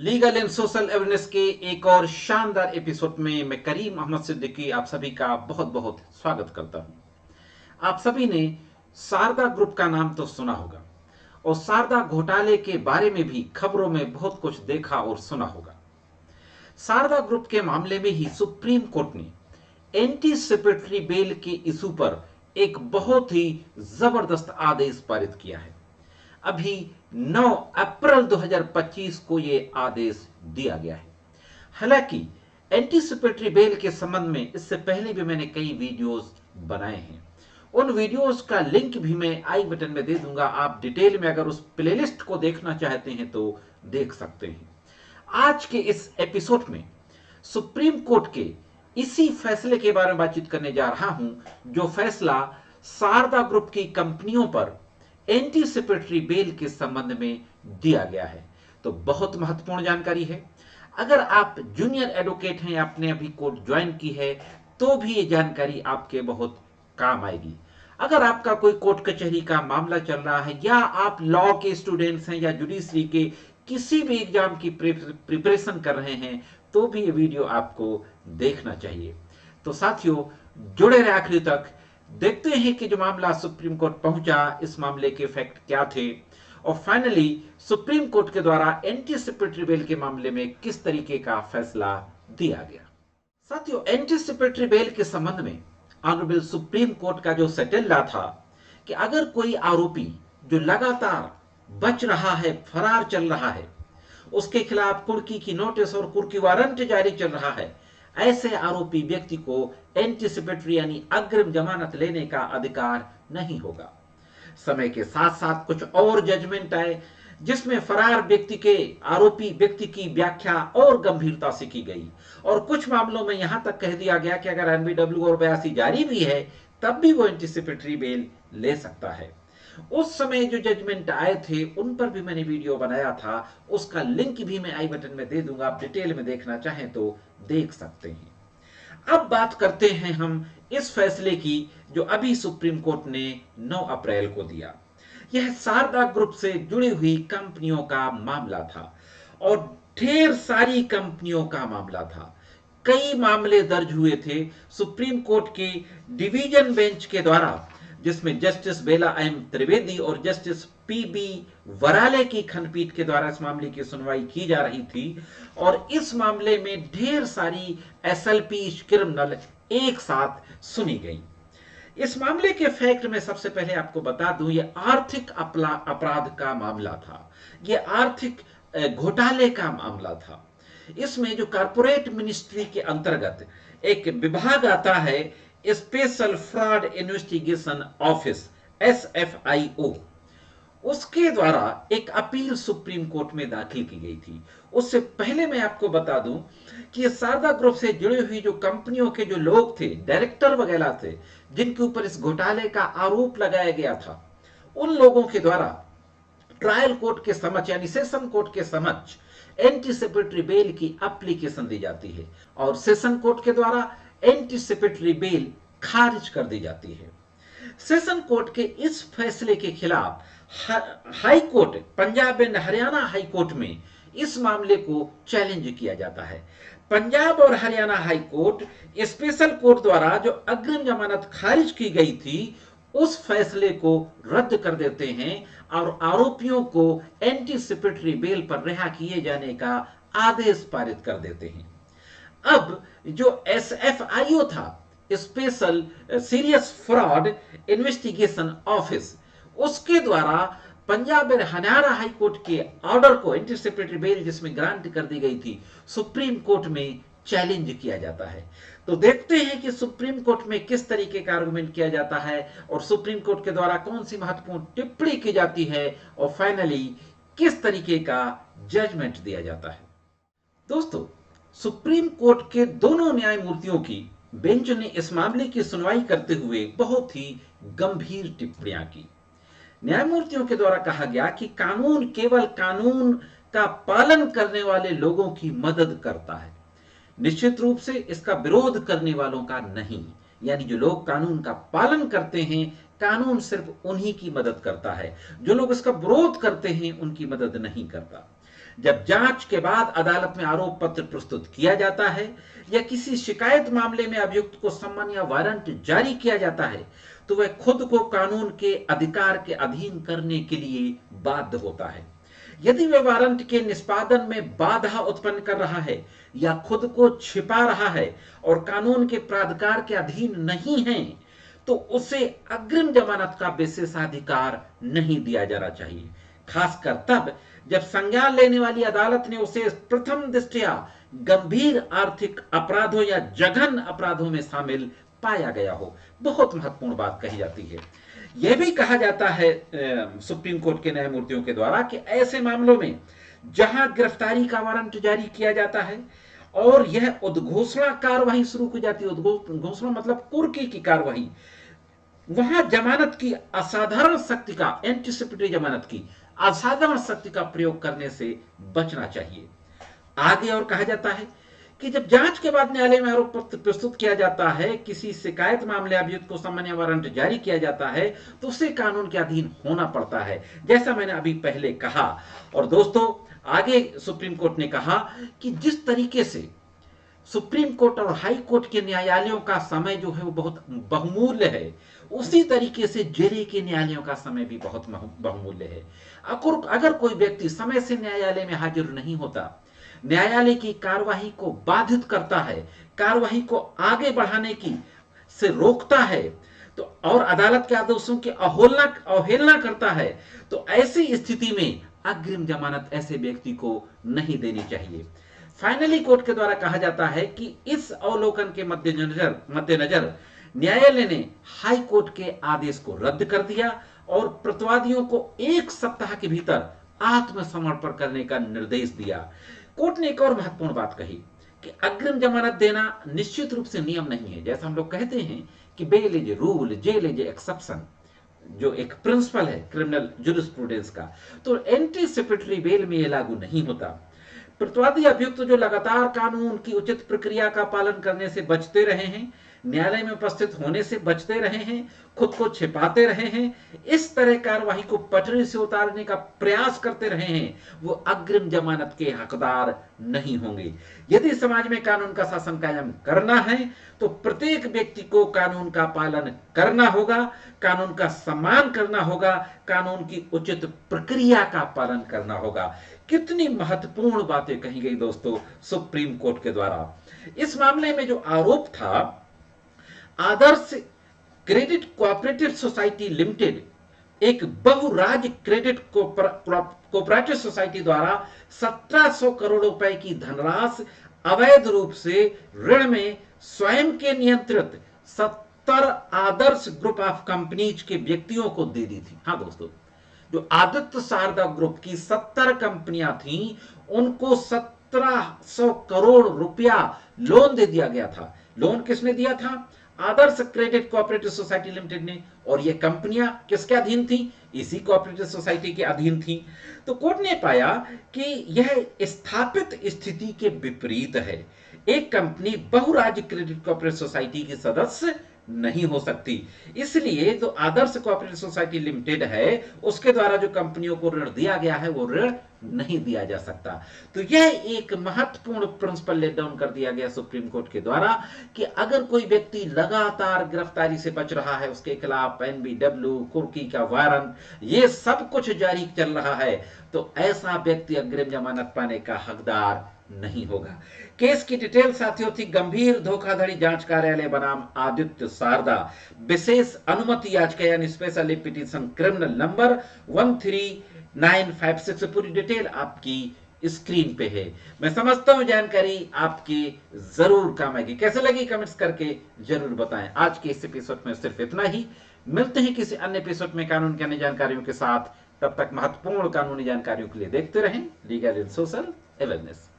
Legal and social awareness के एक और शानदार एपिसोड में मैं करीम अहमद सिद्दीकी आप सभी का बहुत बहुत स्वागत करता हूं। आप सभी ने शारदा ग्रुप का नाम तो सुना होगा और शारदा घोटाले के बारे में भी खबरों में बहुत कुछ देखा और सुना होगा। शारदा ग्रुप के मामले में ही सुप्रीम कोर्ट ने एंटीसिपेटरी बेल के इशू पर एक बहुत ही जबरदस्त आदेश पारित किया है। अभी 9 अप्रैल 2025 को यह आदेश दिया गया है। हालांकि एंटीसिपेटरी बेल के संबंध में इससे पहले भी मैंने कई वीडियोस बनाए हैं। उन वीडियोस का लिंक भी मैं आई बटन में दे दूंगा। आप डिटेल में अगर उस प्लेलिस्ट को देखना चाहते हैं तो देख सकते हैं। आज के इस एपिसोड में सुप्रीम कोर्ट के इसी फैसले के बारे में बातचीत करने जा रहा हूं, जो फैसला शारदा ग्रुप की कंपनियों पर एंटीसिपेटरी बेल के संबंध में दिया गया है। तो बहुत महत्वपूर्ण जानकारी है। अगर आप जूनियर एडवोकेट हैं, आपने अभी कोर्ट ज्वाइन की है, तो भी ये जानकारी आपके बहुत काम आएगी। अगर आपका कोई कोर्ट कचहरी का मामला चल रहा है, या आप लॉ के स्टूडेंट्स हैं या जुडिशरी के किसी भी एग्जाम की प्रिपरेशन कर रहे हैं, तो भी ये वीडियो आपको देखना चाहिए। तो साथियों, जुड़े रहे आखिरी तक। देखते हैं कि जो मामला सुप्रीम कोर्ट पहुंचा, इस मामले के फैक्ट क्या थे और फाइनली सुप्रीम कोर्ट के द्वारा एंटीसिपेटरी बेल के मामले में किस तरीके का फैसला दिया गया। साथियों, एंटीसिपेटरी बेल के संबंध में ऑनरेबल सुप्रीम कोर्ट का जो सेटेल्ड था कि अगर कोई आरोपी जो लगातार बच रहा है, फरार चल रहा है, उसके खिलाफ कुर्की की नोटिस और कुर्की वारंट जारी चल रहा है, ऐसे आरोपी व्यक्ति को एंटीसिपेटरी यानी अग्रिम जमानत लेने का अधिकार नहीं होगा। समय के साथ साथ कुछ और जजमेंट आए जिसमें फरार व्यक्ति के आरोपी व्यक्ति की व्याख्या और गंभीरता से की गई और कुछ मामलों में यहां तक कह दिया गया कि अगर एनबीडब्ल्यू और 82 जारी भी है तब भी वो एंटीसिपेटरी बेल ले सकता है। उस समय जो जजमेंट आए थे उन पर भी मैंने वीडियो बनाया था, उसका लिंक भी मैं आई बटन में दे दूंगा। आप डिटेल में देखना चाहें तो देख सकते हैं। अब बात करते हैं हम इस फैसले की जो अभी सुप्रीम कोर्ट ने 9 अप्रैल को दिया। यह शारदा ग्रुप से जुड़ी हुई कंपनियों का मामला था और ढेर सारी कंपनियों का मामला था। कई मामले दर्ज हुए थे सुप्रीम कोर्ट के डिवीजन बेंच के द्वारा, जिसमें जस्टिस बेला एम त्रिवेदी और जस्टिस पीबी वराले की खंडपीठ के द्वारा इस मामले की सुनवाई की जा रही थी और इस मामले में ढेर सारी एसएलपी क्रिमिनल एक साथ सुनी गई। इस मामले के फैक्ट में सबसे पहले आपको बता दूं, यह आर्थिक अपराध का मामला था, यह आर्थिक घोटाले का मामला था। इसमें जो कॉर्पोरेट मिनिस्ट्री के अंतर्गत एक विभाग आता है, special fraud investigation office SFIO, उसके द्वारा एक अपील सुप्रीम कोर्ट में दाखिल की गई थी। उससे पहले मैं आपको बता दूं कि ये शारदा ग्रुप से जुड़ी हुई जो कंपनियों के जो लोग थे, डायरेक्टर वगैरह थे, जिनके ऊपर इस घोटाले का आरोप लगाया गया था, उन लोगों के द्वारा ट्रायल कोर्ट के समक्ष यानी सेशन कोर्ट के समक्ष एंटीसिपेटरी बेल की एप्लीकेशन दी जाती है और सेशन कोर्ट के द्वारा एंटीसिपेटरी बेल खारिज कर दी जाती है। सेशन कोर्ट के इस फैसले के खिलाफ high court, Punjab and Haryana high court में इस मामले को चैलेंज किया जाता है। पंजाब और Haryana high court special court द्वारा जो अग्रिम जमानत खारिज की गई थी उस फैसले को रद्द कर देते हैं और आरोपियों को एंटीसिपेटरी बेल पर रिहा किए जाने का आदेश पारित कर देते हैं। अब जो SFIO था, special serious fraud investigation office, उसके द्वारा Punjab and Haryana high court के ऑर्डर को एंटीसिपेटरी बेल जिसमें ग्रांट कर दी गई थी, सुप्रीम कोर्ट में चैलेंज किया जाता है। तो देखते हैं कि सुप्रीम कोर्ट में किस तरीके का आर्गुमेंट किया जाता है और सुप्रीम कोर्ट के द्वारा कौन सी महत्वपूर्ण टिप्पणी की जाती है और फाइनली किस तरीके का जजमेंट दिया जाता है। दोस्तों, सुप्रीम कोर्ट के दोनों न्यायमूर्तियों की बेंच ने इस मामले की सुनवाई करते हुए बहुत ही गंभीर टिप्पणियां की। न्यायमूर्तियों के द्वारा कहा गया कि कानून केवल कानून का पालन करने वाले लोगों की मदद करता है, निश्चित रूप से इसका विरोध करने वालों का नहीं। यानी जो लोग कानून का पालन करते हैं, कानून सिर्फ उन्हीं की मदद करता है, जो लोग इसका विरोध करते हैं उनकी मदद नहीं करता। जब जांच के बाद अदालत में आरोप पत्र प्रस्तुत किया जाता है या किसी शिकायत मामले में अभियुक्त को सम्मन या वारंट जारी किया जाता है तो वह खुद को कानून के अधिकार के अधीन करने के लिए बाध्य होता है। यदि वह वारंट के निष्पादन में बाधा उत्पन्न कर रहा है या खुद को छिपा रहा है और कानून के प्राधिकार के अधीन नहीं है तो उसे अग्रिम जमानत का विशेषाधिकार नहीं दिया जाना चाहिए, खासकर तब जब संज्ञान लेने वाली अदालत ने उसे प्रथम दृष्टया गंभीर आर्थिक अपराधों या जघन्य अपराधों में शामिल पाया गया हो। बहुत महत्वपूर्ण बात कही जाती है। यह भी कहा जाता है सुप्रीम कोर्ट के न्यायमूर्तियों के द्वारा कि ऐसे मामलों में जहां गिरफ्तारी का वारंट जारी किया जाता है और यह उद्घोषणा कार्रवाई शुरू की जाती है, उद्घोषणा मतलब कुर्की की कार्रवाई, वहां जमानत की असाधारण शक्ति का, एंटीसिपेटरी जमानत की असाधारण शक्ति का प्रयोग करने से बचना चाहिए। आगे और कहा जाता है कि जब जांच के बाद न्यायालय में आरोप पत्र प्रस्तुत किया जाता है, किसी शिकायत मामले अभियुक्त को सम्मन या वारंट जारी किया जाता है तो उसे कानून के अधीन होना पड़ता है, जैसा मैंने अभी पहले कहा। और दोस्तों आगे सुप्रीम कोर्ट ने कहा कि जिस तरीके से सुप्रीम कोर्ट और हाई कोर्ट के न्यायालयों का समय जो है वो बहुत बहुमूल्य है, उसी तरीके से जिले के न्यायालयों का समय भी बहुत बहुमूल्य है। अगर कोई व्यक्ति समय से न्यायालय में हाजिर नहीं होता, न्यायालय की कार्यवाही को बाधित करता है, कार्यवाही को आगे बढ़ाने की से रोकता है तो और अदालत के आदेशों की अवहेलना करता है तो ऐसी स्थिति में अग्रिम जमानत ऐसे व्यक्ति को नहीं देनी चाहिए। फाइनली कोर्ट के द्वारा कहा जाता है कि इस अवलोकन के मद्देनजर न्यायालय ने हाई कोर्ट के आदेश को रद्द कर दिया और प्रतिवादियों को 1 सप्ताह के भीतर आत्मसमर्पण करने का निर्देश दिया। कोर्ट ने एक और महत्वपूर्ण बात कही कि अग्रिम जमानत देना निश्चित रूप से नियम नहीं है। जैसा हम लोग कहते हैं कि bail is rule, jail is exception, जो एक प्रिंसिपल है क्रिमिनल जूरिस्प्रूडेंस का, तो एंटीसिपेटरी बेल में यह लागू नहीं होता। प्रतिवादी अभियुक्त जो लगातार कानून की उचित प्रक्रिया का पालन करने से बचते रहे हैं, न्यायालय में उपस्थित होने से बचते रहे हैं, खुद को छिपाते रहे हैं, इस तरह कार्यवाही को पटरी से उतारने का प्रयास करते रहे हैं, वो अग्रिम जमानत के हकदार नहीं होंगे। यदि समाज में कानून का शासन कायम करना है तो प्रत्येक व्यक्ति को कानून का पालन करना होगा, कानून का सम्मान करना होगा, कानून की उचित प्रक्रिया का पालन करना होगा। कितनी महत्वपूर्ण बातें कही गई दोस्तों सुप्रीम कोर्ट के द्वारा। इस मामले में जो आरोप था, आदर्श क्रेडिट कोऑपरेटिव सोसाइटी लिमिटेड, एक बहुराज्य क्रेडिट कोऑपरेटिव सोसाइटी द्वारा 1700 करोड़ रुपए की धनराशि अवैध रूप से ऋण में स्वयं के नियंत्रित 70 आदर्श ग्रुप ऑफ कंपनीज के व्यक्तियों को दे दी थी। हाँ दोस्तों, जो आदित्य शारदा ग्रुप की 70 कंपनियां थी, उनको 1700 करोड़ रुपया लोन दे दिया गया था। लोन किसने दिया था? आदर्श क्रेडिट कोऑपरेटिव सोसाइटी लिमिटेड ने। और ये कंपनियां किसके अधीन थी? इसी कोऑपरेटिव सोसाइटी के अधीन थी। तो कोर्ट ने पाया कि यह स्थापित स्थिति के विपरीत है। एक कंपनी बहुराज्य क्रेडिट कोऑपरेटिव सोसाइटी की सदस्य नहीं हो सकती। इसलिए जो आदर्श कोऑपरेटिव सोसाइटी लिमिटेड है, उसके द्वारा जो कंपनियों को ऋण दिया गया है वो ऋण नहीं दिया जा सकता। तो यह एक महत्वपूर्ण प्रिंसिपल लेट डाउन कर दिया गया सुप्रीम कोर्ट के द्वारा कि अगर कोई व्यक्ति लगातार गिरफ्तारी से बच रहा है, उसके खिलाफ एनबीडब्ल्यू, कुर्की का वारंट, ये सब कुछ जारी चल रहा है, तो ऐसा व्यक्ति अग्रिम जमानत पाने का हकदार नहीं होगा। केस की डिटेल साथियों थी गंभीर धोखाधड़ी जांच कार्यालय बनाम आदित्य शारदा, विशेष अनुमति याचिका यानी स्पेशल पिटीशन क्रिमिनल नंबर 13956। पूरी डिटेल आपकी स्क्रीन पे है। मैं समझता हूं जानकारी आपकी जरूर काम आएगी। कैसे लगी कमेंट्स करके जरूर बताएं। आज के इस एपिसोड में सिर्फ इतना ही। मिलते हैं किसी अन्य एपिसोड में कानून की अन्य जानकारियों के साथ। तब तक महत्वपूर्ण कानूनी जानकारियों के लिए देखते रहें लीगल एंड सोशल अवेयरनेस।